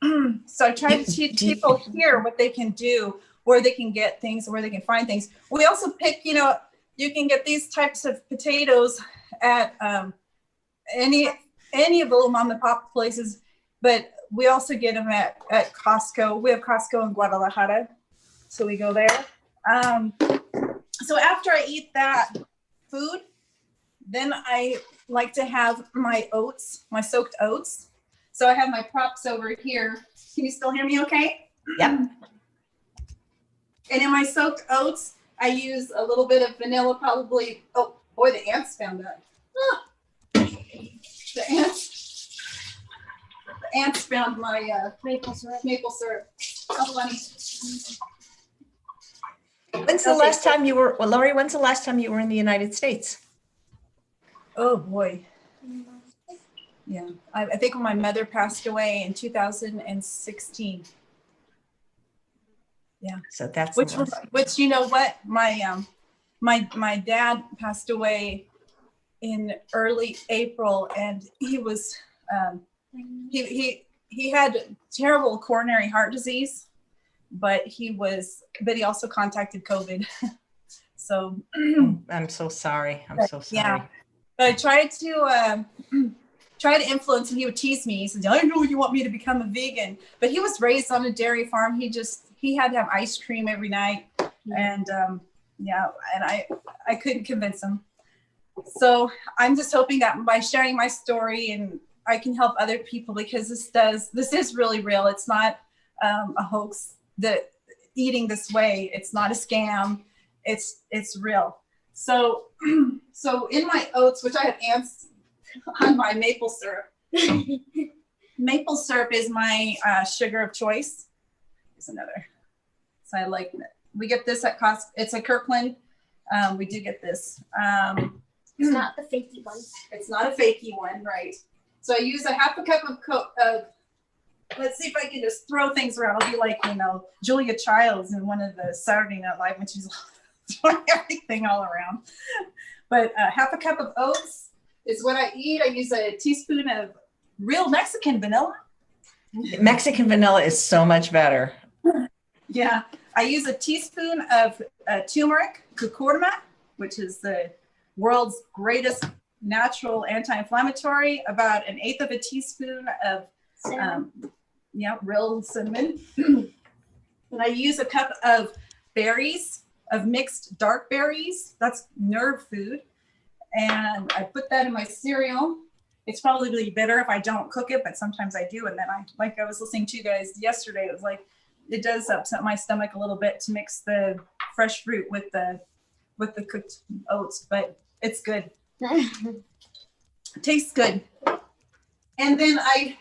I try to teach people here what they can do, where they can get things, where they can find things. We also pick, you know, you can get these types of potatoes at any of the little mom and pop places, but we also get them at Costco. We have Costco in Guadalajara, so we go there. So after I eat that food, then I like to have my oats, my soaked oats. So I have my props over here. Can you still hear me okay? Yep. And in my soaked oats, I use a little bit of vanilla, probably. Oh boy, the ants found that. Ah. The ants found my maple syrup. Oh, funny. When's the last time you were, well, Lori, when's the last time you were in the United States? Oh boy. Yeah, I think when my mother passed away in 2016. Yeah. So that's which you know what, my dad passed away in early April, and he was he had terrible coronary heart disease, but he also contacted COVID. So I'm so sorry. I'm so sorry. Yeah, but I tried to influence him. He would tease me. He said, "I know you want me to become a vegan," but he was raised on a dairy farm. He had to have ice cream every night, and I couldn't convince him. So I'm just hoping that by sharing my story, and I can help other people, because this is really real. It's not a hoax. That eating this way, it's not a scam. It's real. So in my oats, which I have ants on my maple syrup. Maple syrup is my sugar of choice. Here's another. So I like it. We get this at Costco. It's a Kirkland. We do get this. It's not the fakey one. It's not a fakey one, right? So I use a half a cup of let's see if I can just throw things around. I'll be like, Julia Childs in one of the Saturday Night Live when she's throwing everything all around. But half a cup of oats is what I eat. I use a teaspoon of real Mexican vanilla. Mexican vanilla is so much better. Yeah. I use a teaspoon of turmeric, curcuma, which is the world's greatest natural anti-inflammatory, about 1/8 of a teaspoon of real cinnamon. And I use a cup of berries, of mixed dark berries. That's nerve food. And I put that in my cereal. It's probably really bitter if I don't cook it, but sometimes I do. And then I was listening to you guys yesterday, it was like, it does upset my stomach a little bit to mix the fresh fruit with the cooked oats, but it's good. It tastes good. And then I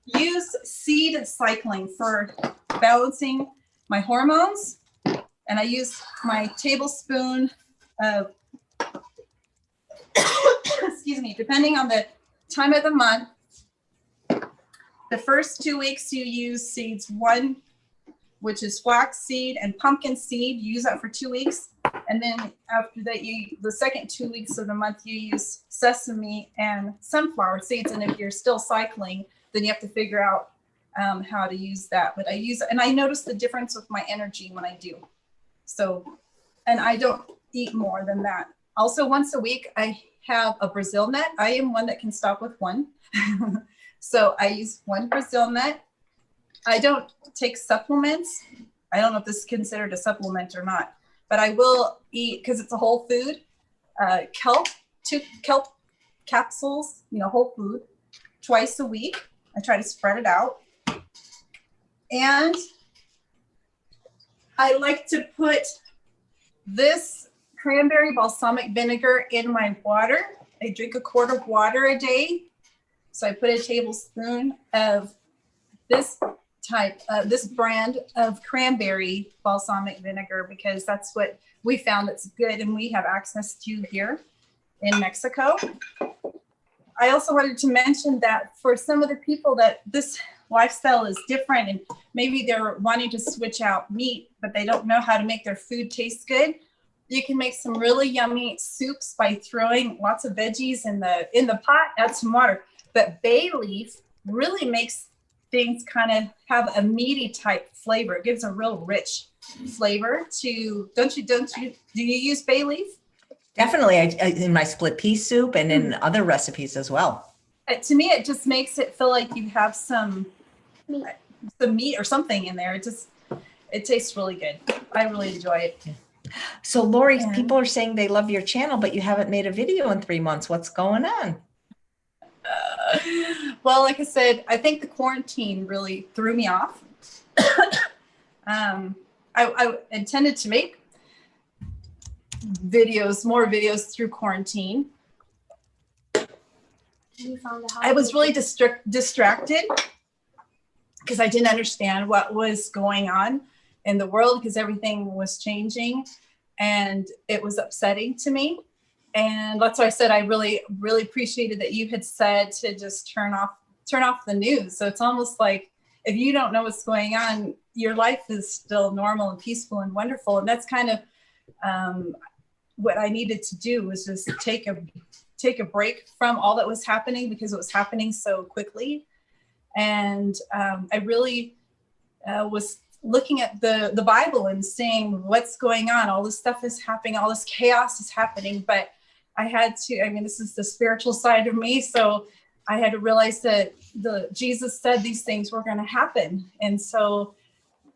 use seed cycling for balancing my hormones. And I use my tablespoon of, excuse me, depending on the time of the month. The first 2 weeks you use seeds, one, which is flax seed and pumpkin seed. You use that for 2 weeks. And then after that, the second 2 weeks of the month, you use sesame and sunflower seeds. And if you're still cycling, then you have to figure out how to use that. But I notice the difference with my energy when I do. So, and I don't eat more than that. Also, once a week, I have a Brazil nut. I am one that can stop with one. So I use one Brazil nut. I don't take supplements. I don't know if this is considered a supplement or not, but I will eat, because it's a whole food, kelp, 2 kelp capsules, whole food, twice a week. I try to spread it out. And I like to put this cranberry balsamic vinegar in my water. I drink a quart of water a day. So I put a tablespoon of this this brand of cranberry balsamic vinegar, because that's what we found that's good and we have access to here in Mexico. I also wanted to mention that for some of the people that this lifestyle is different, and maybe they're wanting to switch out meat, but they don't know how to make their food taste good, you can make some really yummy soups by throwing lots of veggies in the pot, add some water. But bay leaf really makes things kind of have a meaty type flavor. It gives a real rich flavor to, do you use bay leaf? Definitely, in my split pea soup and in other recipes as well. To me, it just makes it feel like you have some meat or something in there. It tastes really good. I really enjoy it. So Lori, people are saying they love your channel, but you haven't made a video in 3 months. What's going on? Well, like I said, I think the quarantine really threw me off. I intended to make more videos through quarantine. I was really distracted because I didn't understand what was going on in the world, because everything was changing and it was upsetting to me. And that's why I said I really, really appreciated that you had said to just turn off the news. So it's almost like if you don't know what's going on, your life is still normal and peaceful and wonderful. And that's kind of what I needed to do, was just take take a break from all that was happening because it was happening so quickly. And I really was looking at the Bible and seeing what's going on. All this stuff is happening. All this chaos is happening. But I had to, I mean, this is the spiritual side of me. So I had to realize that Jesus said these things were going to happen. And so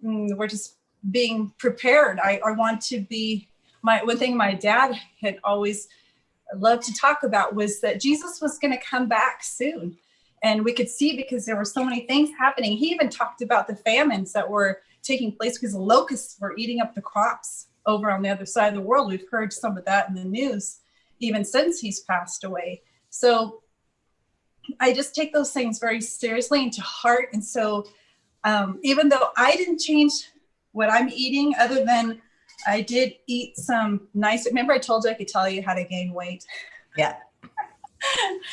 we're just being prepared. I want to be, one thing my dad had always loved to talk about was that Jesus was going to come back soon. And we could see because there were so many things happening. He even talked about the famines that were taking place because the locusts were eating up the crops over on the other side of the world. We've heard some of that in the news, even since he's passed away. So I just take those things very seriously and to heart. And so even though I didn't change what I'm eating, other than I did eat some nice, remember I told you I could tell you how to gain weight? Yeah.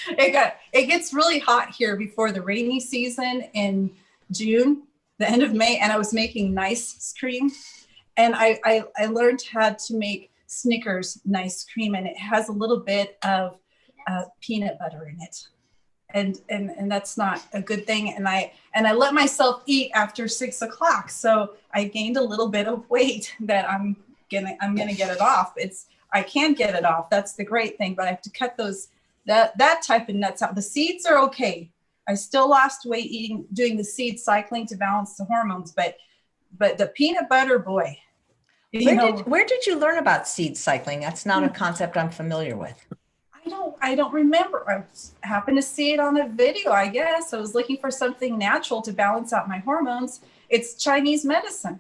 It gets really hot here before the rainy season in June, the end of May, and I was making nice cream. And I learned how to make Snickers nice cream, and it has a little bit of peanut butter in it. And that's not a good thing. And I let myself eat after 6 o'clock. So I gained a little bit of weight that I'm gonna get it off. I can get it off. That's the great thing, but I have to cut that type of nuts out. The seeds are okay. I still lost weight doing the seed cycling to balance the hormones, but the peanut butter, boy. Where did you learn about seed cycling? That's not a concept I'm familiar with. I don't remember. I happened to see it on a video, I guess. I was looking for something natural to balance out my hormones. It's Chinese medicine.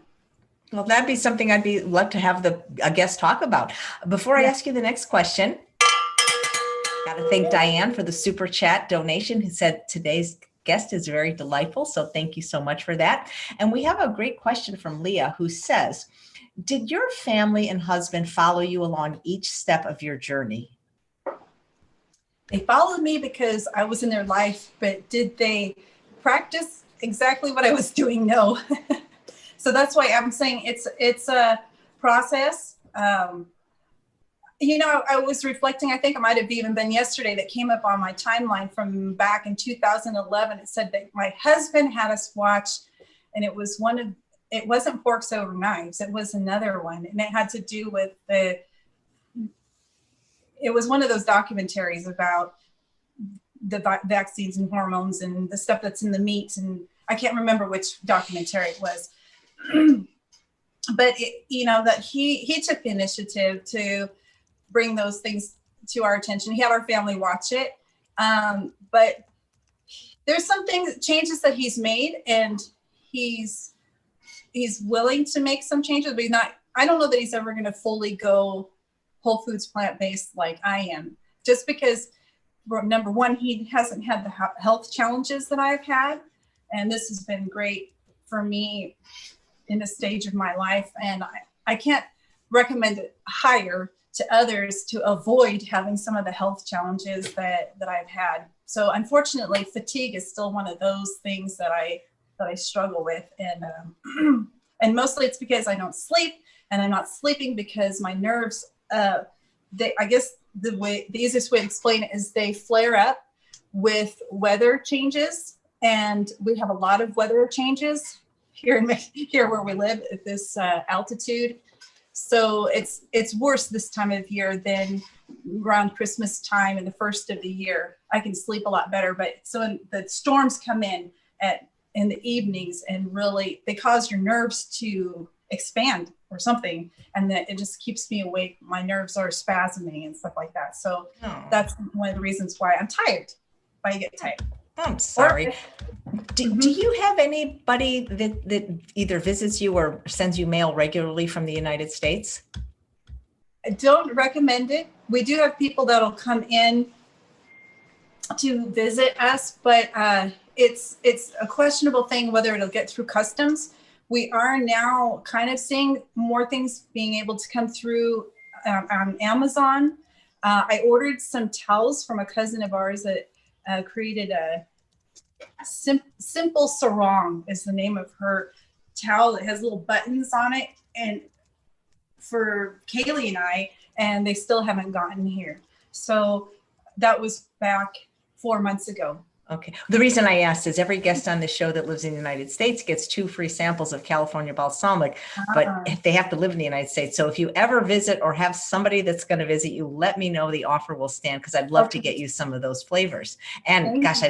Well, that'd be something love to have a guest talk about. Before I ask you the next question, got to thank Diane for the super chat donation, who said today's guest is very delightful. So thank you so much for that. And we have a great question from Leah, who says, did your family and husband follow you along each step of your journey? They followed me because I was in their life, but did they practice exactly what I was doing? No. So that's why I'm saying it's a process. I was reflecting, I think it might have even been yesterday, that came up on my timeline from back in 2011. It said that my husband had us watch, and it wasn't Forks Over Knives. It was another one. And it had to do with it was one of those documentaries about the vaccines and hormones and the stuff that's in the meat. And I can't remember which documentary it was, but that he took the initiative to bring those things to our attention. He had our family watch it. But there's some changes that he's made, and he's willing to make some changes, but I don't know that he's ever going to fully go whole foods plant-based like I am, just because number one, he hasn't had the health challenges that I've had. And this has been great for me in this stage of my life. And I can't recommend it higher to others to avoid having some of the health challenges that I've had. So unfortunately, fatigue is still one of those things that I struggle with. And, and mostly it's because I don't sleep, and I'm not sleeping because my nerves, I guess the easiest way to explain it is they flare up with weather changes, and we have a lot of weather changes here where we live at this altitude. So it's worse this time of year than around Christmas time and the first of the year. I can sleep a lot better, but so when the storms come in the evenings, and really they cause your nerves to expand or something, and that it just keeps me awake. My nerves are spasming and stuff like that. So that's one of the reasons why I'm tired. Why you get tired. I'm sorry. Do you have anybody that either visits you or sends you mail regularly from the United States? I don't recommend it. We do have people that'll come in to visit us, but it's a questionable thing whether it'll get through customs. We are now kind of seeing more things being able to come through on Amazon. I ordered some towels from a cousin of ours that created a Simple Sarong is the name of her towel. That has little buttons on it, and for Kaylee and I, and they still haven't gotten here. So that was back 4 months ago. Okay. The reason I asked is every guest on the show that lives in the United States gets 2 free samples of California balsamic, but they have to live in the United States. So if you ever visit or have somebody that's going to visit you, let me know. The offer will stand because I'd love to get you some of those flavors. And gosh,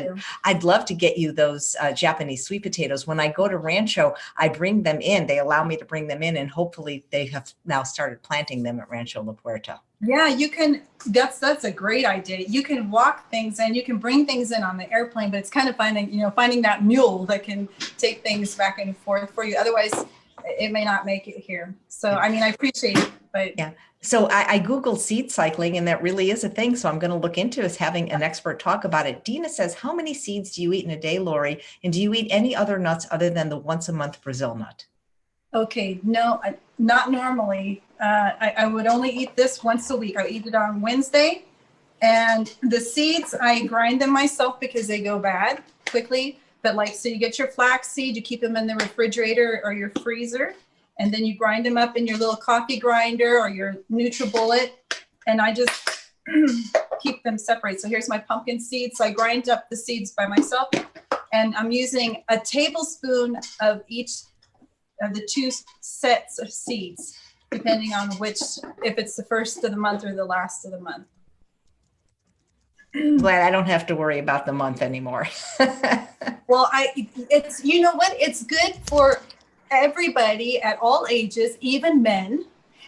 I'd love to get you those Japanese sweet potatoes. When I go to Rancho, I bring them in. They allow me to bring them in, and hopefully they have now started planting them at Rancho La Puerta. Yeah, you can. That's a great idea. You can walk things in. You can bring things in on the airplane, but it's kind of finding that mule that can take things back and forth for you. Otherwise, it may not make it here. So, I mean, I appreciate it, but yeah. So I Googled seed cycling, and that really is a thing. So I'm going to look into is having an expert talk about it. Dina says, how many seeds do you eat in a day, Lori? And do you eat any other nuts other than the once a month Brazil nut? Okay, no, not normally. I would only eat this once a week. I eat it on Wednesday, and the seeds, I grind them myself because they go bad quickly. But so you get your flax seed, you keep them in the refrigerator or your freezer, and then you grind them up in your little coffee grinder or your NutriBullet, and I just keep them separate. So here's my pumpkin seeds. So I grind up the seeds by myself, and I'm using a tablespoon of each of the 2 sets of seeds, depending on if it's the first of the month or the last of the month. Glad I don't have to worry about the month anymore. Well, it's, you know what? It's good for everybody at all ages, even men.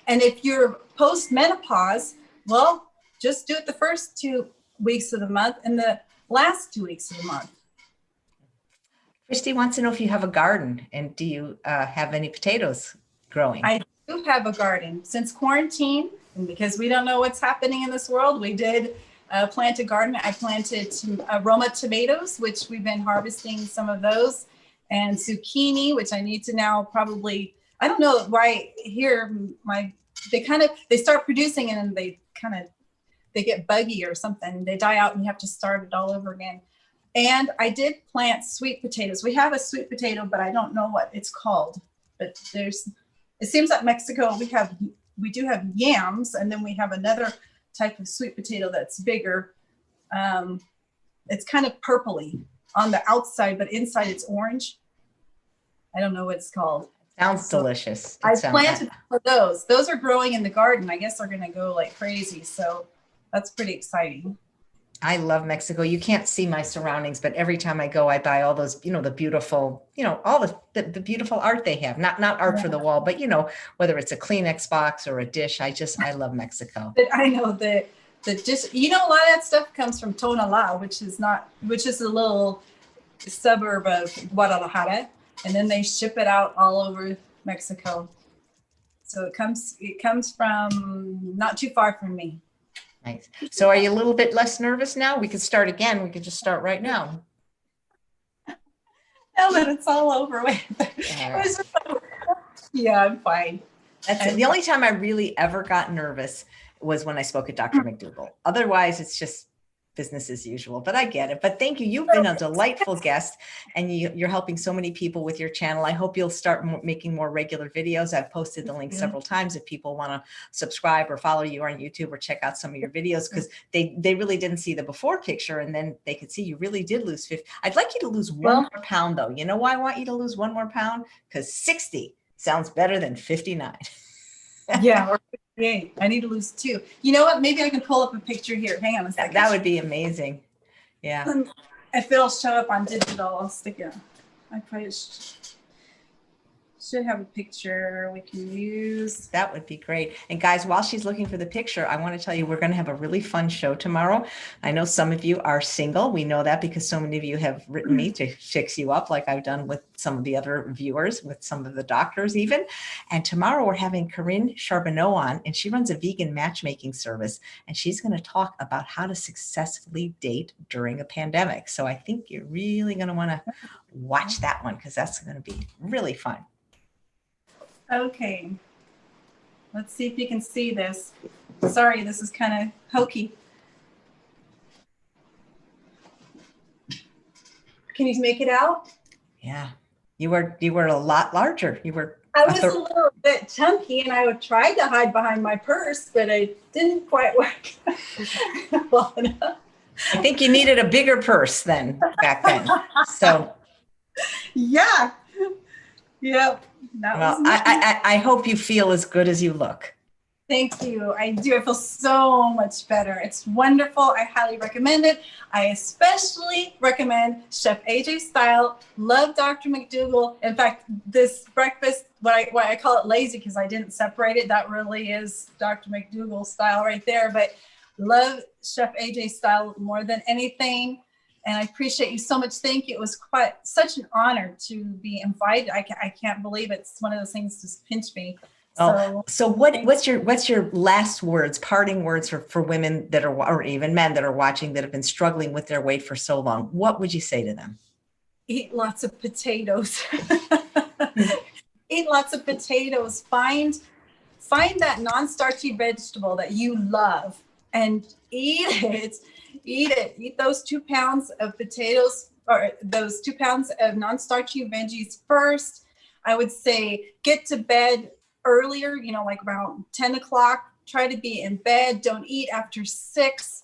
And if you're post-menopause, well, just do it the first 2 weeks of the month and the last 2 weeks of the month. Christy wants to know if you have a garden, and do you have any potatoes growing? I do have a garden. Since quarantine, and because we don't know what's happening in this world, we did plant a garden. I planted Roma tomatoes, which we've been harvesting some of those, and zucchini, which I need to now probably, I don't know why here, they start producing and they get buggy or something. They die out and you have to start it all over again. And I did plant sweet potatoes. We have a sweet potato, but I don't know what it's called. But it seems like Mexico, we do have yams, and then we have another type of sweet potato that's bigger. It's kind of purpley on the outside, but inside it's orange. I don't know what it's called. Sounds delicious. I planted for those. Those are growing in the garden. I guess they're going to go like crazy. So that's pretty exciting. I love Mexico. You can't see my surroundings, but every time I go, I buy all those, the beautiful, all the beautiful art they have. Not art for the wall, but whether it's a Kleenex box or a dish, I love Mexico. But I know the dish, a lot of that stuff comes from Tonalá, which is a little suburb of Guadalajara, and then they ship it out all over Mexico. So it comes from not too far from me. Nice. So are you a little bit less nervous now? We could start again. We could just start right now. Now that it's all over with. Yeah, I'm fine. That's the only time I really ever got nervous was when I spoke at Dr. McDougall. Otherwise, it's just business as usual, but I get it. But thank you. You've been a delightful guest, and you're helping so many people with your channel. I hope you'll start making more regular videos. I've posted the link several times if people want to subscribe or follow you on YouTube or check out some of your videos, because they really didn't see the before picture, and then they could see you really did lose 50. I'd like you to lose 1 more pound though. You know why I want you to lose 1 more pound? Because 60 sounds better than 59. Yeah. Or 58. I need to lose 2. You know what? Maybe I can pull up a picture here. Hang on a second. That would be amazing. Yeah. If it'll show up on digital, I'll stick it. I probably should have a picture we can use. That would be great. And guys, while she's looking for the picture, I want to tell you, we're going to have a really fun show tomorrow. I know some of you are single. We know that because so many of you have written me to fix you up, like I've done with some of the other viewers, with some of the doctors even. And tomorrow we're having Corinne Charbonneau on, and she runs a vegan matchmaking service. And she's going to talk about how to successfully date during a pandemic. So I think you're really going to want to watch that one, because that's going to be really fun. Okay, let's see if you can see this. Sorry, this is kind of hokey. Can you make it out? Yeah, you were a lot larger. I was a little bit chunky, and I would try to hide behind my purse, but it didn't quite work well enough. I think you needed a bigger purse then back then. So, Yeah. Yep. That was well, me. I hope you feel as good as you look. Thank you. I do. I feel so much better. It's wonderful. I highly recommend it. I especially recommend Chef AJ style. Love Dr. McDougall. In fact, this breakfast, why I call it lazy, because I didn't separate it. That really is Dr. McDougall style right there. But love Chef AJ style more than anything. And I appreciate you so much. Thank you. It was such an honor to be invited. I can't believe it's one of those things just pinched me. So what's your last words, parting words for women that are, or even men that are watching that have been struggling with their weight for so long? What would you say to them? Eat lots of potatoes. Eat lots of potatoes. Find that non-starchy vegetable that you love and eat it. Eat it. Eat those 2 pounds of potatoes, or those 2 pounds of non-starchy veggies first. I would say get to bed earlier, like around 10 o'clock. Try to be in bed. Don't eat after 6.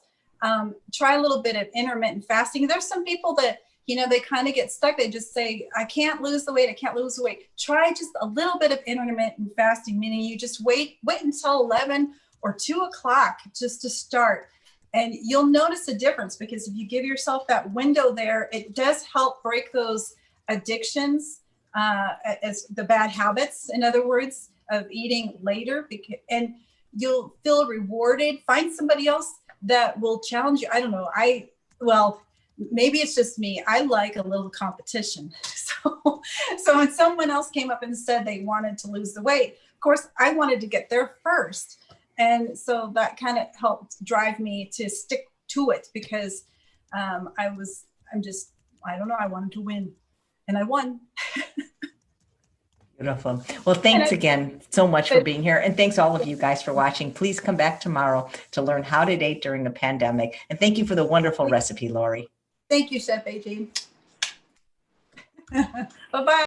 Try a little bit of intermittent fasting. There's some people that, they kind of get stuck. They just say, I can't lose the weight. I can't lose the weight. Try just a little bit of intermittent fasting, meaning you just wait until 11 or 2 o'clock just to start. And you'll notice a difference, because if you give yourself that window there, it does help break those addictions, as the bad habits, in other words, of eating later, and you'll feel rewarded. Find somebody else that will challenge you. I don't know. Maybe it's just me. I like a little competition. So when someone else came up and said they wanted to lose the weight, of course, I wanted to get there first. And so that kind of helped drive me to stick to it, because I don't know, I wanted to win, and I won. Beautiful. Well, thanks again so much for being here. And thanks all of you guys for watching. Please come back tomorrow to learn how to date during a pandemic. And thank you for the wonderful recipe, Lori. Thank you, Chef AJ. Bye-bye.